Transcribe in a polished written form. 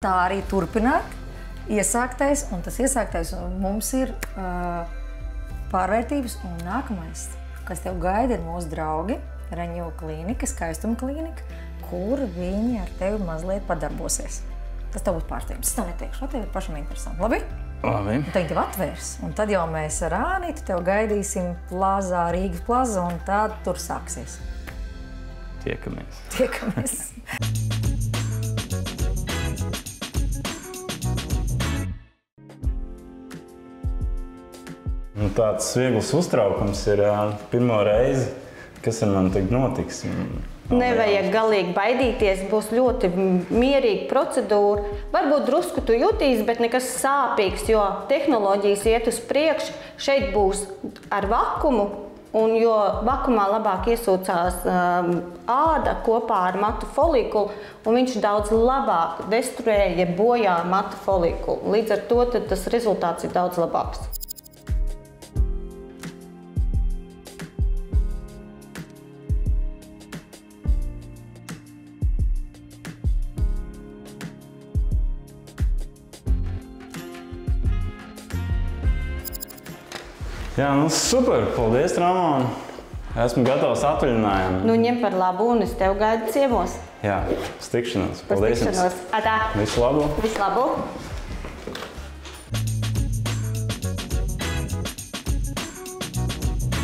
Tā arī turpināt iesāktais, un tas iesāktais mums ir pārvērtības, un nākamais, kas tev gaida, ir mūsu draugi, Renew klīnika, skaistuma klīnika, kur viņi ar tevi mazliet padarbosies. Tas tev būs pārsteigums. Es tev neteikšu, tev ir pašam interesanti. Labi? Labi. Un tagad tev atvērs, un tad jau mēs ar Ānītu tev gaidīsim plazā, Rīgas plaza, un tad tur sāksies. Tiekamies. Tiekamies. Tāds viegls uztraukums ir pirmo reizi, kas ar mani tagad notiks. Nevajag galīgi baidīties, būs ļoti mierīga procedūra. Varbūt drusku tu jutīs, bet nekas sāpīgs, jo tehnoloģijas iet uz priekšu. Šeit būs ar vakumu, un jo vakumā labāk iesūcās āda kopā ar matu folikulu, un viņš daudz labāk destruēja bojā matu folikulu. Līdz ar to tas rezultāts ir daudz labāks. Jā, nu super! Paldies, Ramona! Esmu gatavs atvaļinājumam. Nu, ņem par labu, un es tev gaidu ciemos. Jā, uz tikšanos. Paldies jums! Atā! Visu labu! Visu labu!